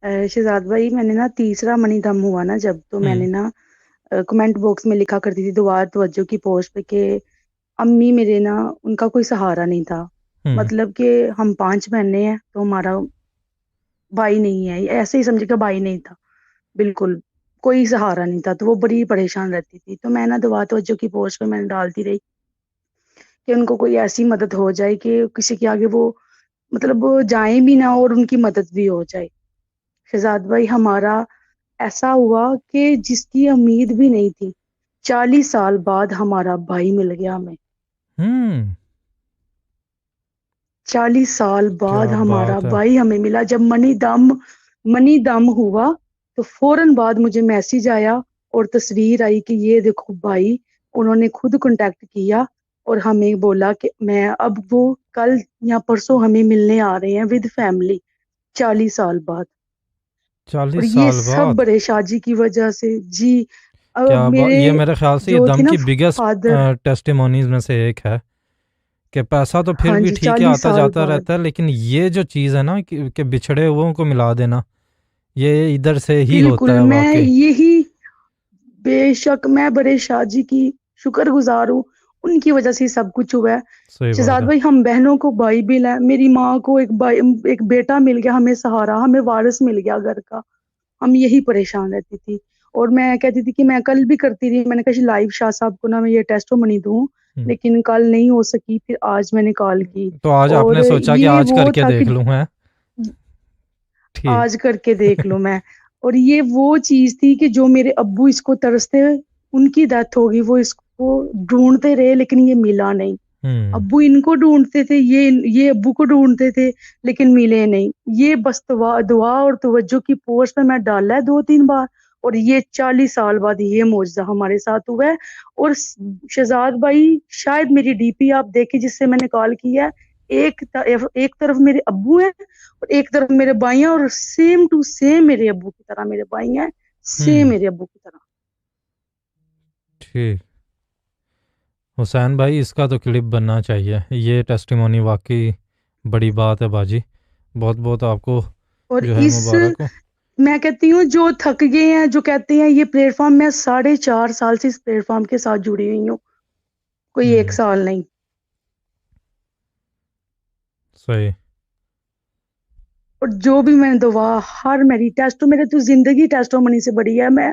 शहजाद भाई, मैंने ना तीसरा मनी दम हुआ ना जब, तो मैंने हम्म। ना कमेंट बॉक्स में लिखा करती थी दुआ तवज्जो की पोस्ट पे कि अम्मी मेरे ना, उनका कोई सहारा नहीं था। हम्म। मतलब कि हम पांच बहनें हैं तो हमारा भाई नहीं है, ऐसे ही समझे कि भाई नहीं था। बिल्कुल कोई सहारा नहीं था, तो वो बड़ी परेशान रहती थी। तो मैं ना दुआ तवज्जो की पोस्ट पे मैंने डालती रही कि उनको कोई ऐसी मदद हो जाए कि किसी के आगे वो, मतलब वो जाए भी ना और उनकी मदद भी हो जाए। शहजाद भाई, हमारा ऐसा हुआ कि जिसकी उम्मीद भी नहीं थी, 40 साल बाद हमारा भाई मिल गया हमें। हम्म। 40 साल बाद क्या हमारा बात है। भाई हमें मिला। जब मनी दम हुआ, तो फौरन बाद मुझे मैसेज आया और तस्वीर आई कि ये देखो भाई, उन्होंने खुद कांटेक्ट किया और हमें बोला कि मैं अब वो कल या परसों हमें मिलने आ रहे हैं विद फैमिली, 40 साल बाद। और चालीस ये साल सब बाद बड़े शाहजी की वजह से जी। अब क्या बात, मेरे ये मेरे ख्याल से ये जो दम थे ना की बिगेस्ट फादर, टेस्टिमोनीज में से एक है कि पैसा तो फिर हाँ भी जी, ठीक है, चालीस आता साल जाता बाद रहता है, लेकिन ये जो चीज़ है ना कि बिछड़े हुओं को मिला देना, ये इधर से ही होता बिल्कुल। है मैं वाकई। यही, बेशक मैं बड़े शाहजी की शुक्रगुजार हूँ। उनकी वजह से ही सब कुछ हुआ है। सही बात शहजाद है। भाई, हम बहनों को भाई भी लाए, मेरी माँ को एक भाई, एक बेटा मिल गया, हमें सहारा, हमें वारिस मिल गया घर का। हम यही परेशान रहती थी। और मैं कहती थी कि मैं कल भी करती रही, मैंने कहा लाइव शाह साहब को ना मैं ये टेस्टमनी दूं, हम्म। लेकिन कल नहीं हो सकी, फिर आज मैंने कॉल की। तो आज और आपने सोचा कि ये आज वो करके था देख कि लूँ है। ठीक। आज करके देख लो मैं। और ये वो चीज थी कि जो मेरे अब्बू इसको तरसते, उनकी डेथ होगी, वो इसको ढूंढते रहे लेकिन ये मिला नहीं। हम्म। अब्बू इनको ढूंढते थे, ये अब्बू को ढूंढते थे, लेकिन मिले नहीं। ये बस दुआ दुआ और तवज्जो की पोस्ट में मैं डाला है 2-3 बार, और ये 40 साल बाद ये मौजूदा हमारे साथ हुआ है। और शहजाद भाई, शायद मेरी डीपी आप देखे जिससे मैंने कॉल किया है, एक तरफ मेरे अब्बू हैं और एक तरफ मेरे भाई हैं, और सेम टू सेम मेरे अब्बू की तरह मेरे भाई हैं, सेम हम्म। मेरे अब्बू की तरह। ठीक। हुसैन भाई, इसका तो क्लिप बनना चाहिए, ये टेस्टिमोनी वाकई बड़ी बात है बाजी। बहुत बहुत आपको और जो है इस, मुबारक हो। मैं कहती हूँ जो थक गए हैं, जो कहते हैं ये प्लेटफॉर्म, मैं 4.5 साल से इस प्लेटफॉर्म के साथ जुड़ी हुई हूँ, कोई एक हम्म। साल नहीं। सही। और जो भी मैंने दुआ, हर मेरी टेस्ट, मेरे तो जिंदगी टेस्टो मनी से बड़ी है। मैं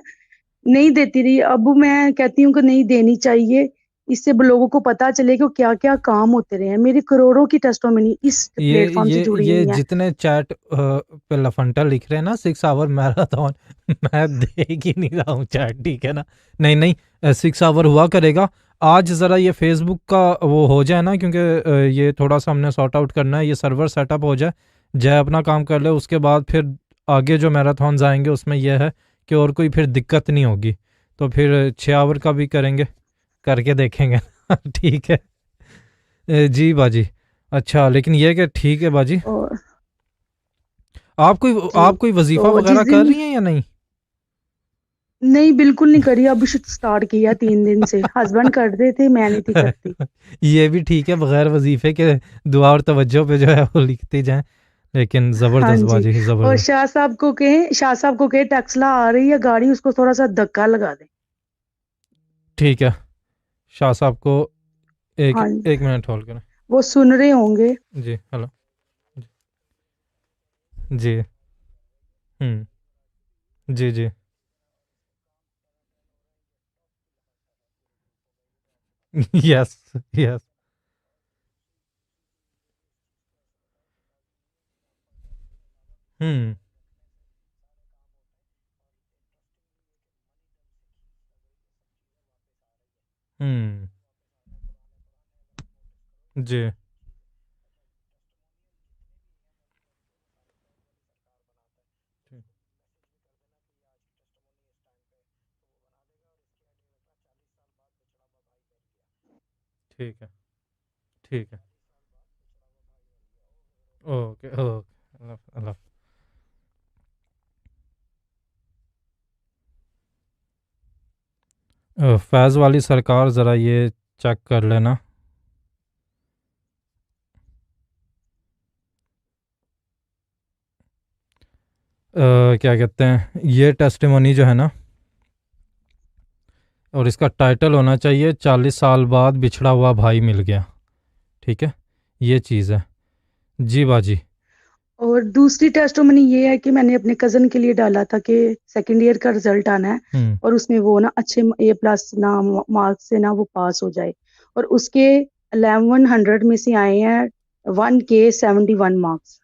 नहीं देती रही, अब मैं कहती हूँ कि नहीं देनी चाहिए। इससे लोगों को पता चले कि क्या क्या काम होते रहे हैं। मेरी करोड़ों की टेस्टो मनी इस ये प्लेटफॉर्म से ये जुड़ी ये हुई है। जितने चैट पे लफंटा लिख रहे हैं ना, 6 आवर मैराथन, मैं देख ही नहीं रहा हूँ चैट, ठीक है ना। नहीं नहीं, 6 आवर हुआ करेगा। आज ज़रा ये फेसबुक का वो हो जाए ना, क्योंकि ये थोड़ा सा हमने सॉर्ट आउट करना है, ये सर्वर सेटअप हो जाए, जय अपना काम कर ले, उसके बाद फिर आगे जो मैराथन आएंगे उसमें यह है कि और कोई फिर दिक्कत नहीं होगी। तो फिर 6 आवर का भी करेंगे, करके देखेंगे। ठीक है। जी बाजी। अच्छा, लेकिन ये कि ठीक है बाजी। और जी, आप कोई वजीफा तो जिस वगैरह कर दिन, रही हैं या नहीं? नहीं बिल्कुल नहीं करी, अब स्टार्ट किया 3 दिन से। हस्बैंड कर रहे थे, मैं नहीं थी करती। ये भी ठीक है, बगैर वजीफे के दुआ और तवज्जो पे जो है वो लिखती जाएं। लेकिन हाँ ज़बरदस्त जी। बाजी, और ज़बरदस्त। शाह साहब को कहे टैक्सला आ रही है गाड़ी, उसको थोड़ा सा धक्का लगा दे। ठीक है। शाह साहब को एक हाँ, एक मिनट होल्ड करें। वो सुन रहे होंगे। जी हेलो। जी। हम्म। जी जी। यस। यस। हम्म। हम्म। जी। ठीक है। ठीक है। ओके ओके, अल्लाह अल्लाह। फैज़ वाली सरकार, ज़रा ये चेक कर लेना। क्या कहते हैं, ये टेस्टिमोनी जो है ना, और इसका टाइटल होना चाहिए 40 साल बाद बिछड़ा हुआ भाई मिल गया। ठीक है, ये चीज़ है जी बाजी। और दूसरी टेस्टोमनी ये है कि मैंने अपने कजन के लिए डाला था कि सेकंड ईयर का रिजल्ट आना है हम्म, और उसमें वो ना अच्छे A+ ना मार्क्स से ना वो पास हो जाए, और उसके 1100 में से आए हैं 1K71 मार्क्स।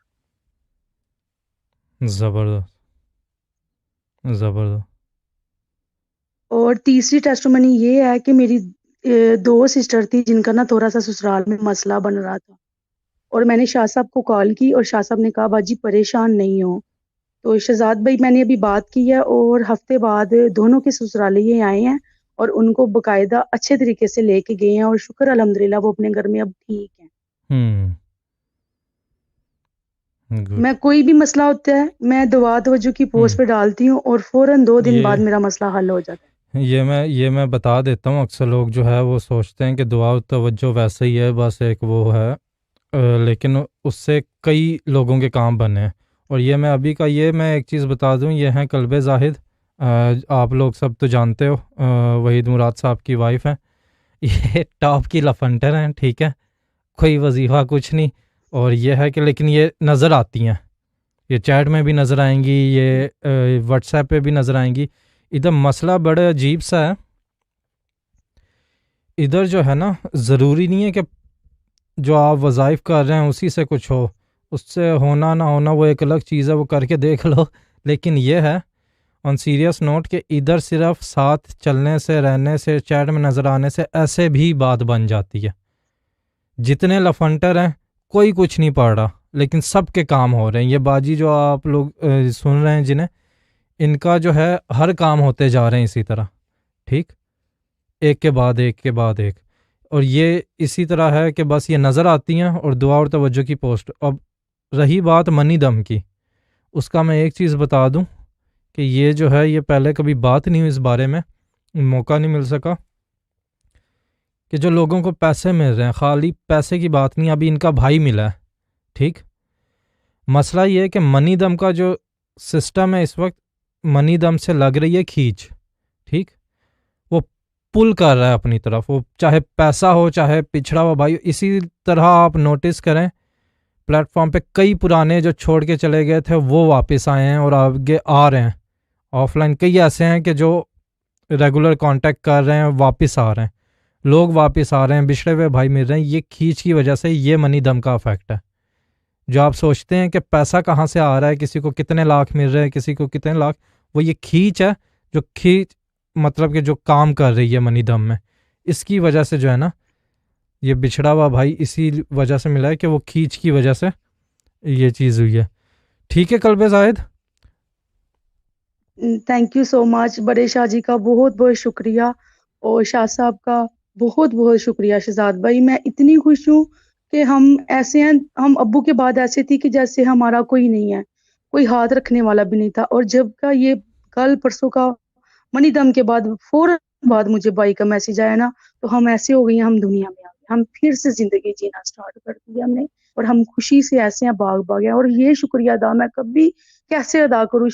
ज़बरदस्त ज़बरदस्त। और तीसरी टेस्टोमनी ये है कि मेरी दो सिस्टर थी जिनका ना थोड़ा सा ससुराल में मसला बन रहा था, और मैंने शाह साहब को कॉल की और शाह साहब ने कहा बाजी परेशान नहीं हो। तो शहजाद भाई मैंने अभी बात की है और हफ्ते बाद दोनों के ससुराले ये आए हैं और उनको बकायदा अच्छे तरीके से लेके गए हैं, और शुक्र अल्हम्दुलिल्लाह वो अपने घर में अब ठीक है। गुड। मैं कोई भी मसला होता है मैं दुआ तवज्जो की पोस्ट पे डालती हूँ और फौरन 2 दिन बाद ये मेरा मसला हल हो जाता है। ये मैं बता देता हूँ, अक्सर लोग जो है वो सोचते हैं कि दुआ और तवज्जो वैसे ही है, बस एक वो है, लेकिन उससे कई लोगों के काम बने हैं। और ये मैं अभी का ये मैं एक चीज़ बता दूं, ये हैं कल्बे जाहिद, आप लोग सब तो जानते हो, वहीद मुराद साहब की वाइफ हैं। ये टॉप की लफंटर हैं, ठीक है, कोई वजीफ़ा कुछ नहीं। और ये है कि लेकिन ये नज़र आती हैं, ये चैट में भी नज़र आएंगी, ये व्हाट्सएप पे भी नज़र आएंगी। इधर मसला बड़ा अजीब सा है, इधर जो है ना, ज़रूरी नहीं है कि जो आप वज़ाइफ कर रहे हैं उसी से कुछ हो, उससे होना ना होना वो एक अलग चीज़ है, वो करके देख लो। लेकिन ये है ऑन सीरियस नोट कि इधर सिर्फ साथ चलने से, रहने से, चैट में नज़र आने से ऐसे भी बात बन जाती है। जितने लफंटर हैं कोई कुछ नहीं पढ़ रहा, लेकिन सबके काम हो रहे हैं। ये बाजी जो आप लोग सुन रहे हैं जिन्हें, इनका जो है हर काम होते जा रहे हैं इसी तरह, ठीक, एक के बाद एक के बाद एक। और ये इसी तरह है कि बस ये नज़र आती हैं और दुआ और तवज्जो की पोस्ट। अब रही बात मनी दम की, उसका मैं एक चीज़ बता दूं कि ये जो है ये पहले कभी बात नहीं हुई इस बारे में, मौका नहीं मिल सका कि जो लोगों को पैसे मिल रहे हैं, खाली पैसे की बात नहीं, अभी इनका भाई मिला है, ठीक। मसला ये है कि मनी दम का जो सिस्टम है इस वक्त, मनी दम से लग रही है खींच, ठीक, वो पुल कर रहा है अपनी तरफ, वो चाहे पैसा हो चाहे पिछड़ा हुआ भाई। इसी तरह आप नोटिस करें प्लेटफॉर्म पे कई पुराने जो छोड़ के चले गए थे वो वापस आए हैं और आगे आ रहे हैं। ऑफलाइन कई ऐसे हैं कि जो रेगुलर कांटेक्ट कर रहे हैं, वापस आ रहे हैं, लोग वापस आ रहे हैं, बिछड़े हुए भाई मिल रहे हैं। ये खींच की वजह से, ये मनी दम का इफेक्ट है। जो आप सोचते हैं कि पैसा कहाँ से आ रहा है, किसी को कितने लाख मिल रहे हैं, किसी को कितने लाख, वो ये खींच है जो खींच मतलब कि जो काम कर रही है मनी दम में। इसकी वजह से जो है ना, ये बिछड़ा हुआ भाई इसी वजह से मिला है कि वो खींच की वजह से ये चीज़ हुई है। ठीक है Kalbe Zahid, thank you so much. बड़े शाह जी का बहुत बहुत शुक्रिया और शाह साहब का बहुत बहुत शुक्रिया। शहजाद भाई मैं इतनी खुश हूँ कि हम ऐसे हैं, हम अब्बू के बाद ऐसे थी कि जैसे हमारा कोई नहीं है, कोई हाथ रखने वाला भी नहीं था। और जब का ये कल परसों का मनी दम के बाद फौरन बाद मुझे भाई का मैसेज आया ना, तो हम ऐसे हो गए हैं, हम दुनिया में आ गए, हम फिर से जिंदगी जीना स्टार्ट कर दिया हमने। और हम खुशी से ऐसे हैं, बाग बाग हैं। और ये शुक्रिया अदा मैं कभी कैसे अदा करूँ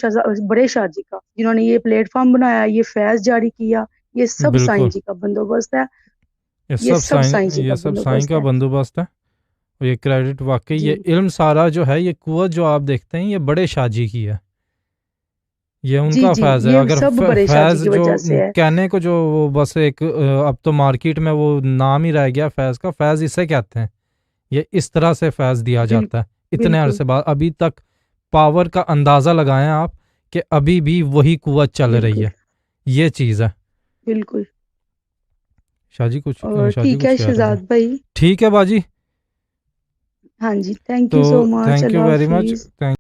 बड़े शाह जी का, जिन्होंने ये प्लेटफॉर्म बनाया, ये फैज जारी किया। ये सब साईं बिल्कुल, जी का बंदोबस्त है। ये ये सब सब साइन, साईं जी का ये सब साइन बंदोबस्त का है। बंदोबस्त है। और ये क्रेडिट वाकई, जी ये इल्म सारा जो है, ये कुव्वत जो आप देखते हैं, ये बड़े शाहजी की है, ये जी उनका जी, फैज़ है। ये अगर सब बड़े शाह जी फैज़ की जो वजह से है। कहने को जो वो बस एक अब तो मार्केट में वो नाम ही रह गया फैज़ का, फैज़ इसे कहते हैं। ये इस तरह से फैज़ दिया बिल, जाता है इतने बिल्कुल अरसे बाद। अभी तक पावर का अंदाज़ा लगाएं आप कि अभी भी वही कुव्वत चल रही बिल्कुल है, ये चीज़ है। बिल्कुल। और शाहजी ठीक कुछ है कह रहे थे। शहजाद भाई। ठीक है बाजी, हाँ जी, थैंक तो you so much, thank you Allah very much. Hafiz. Thank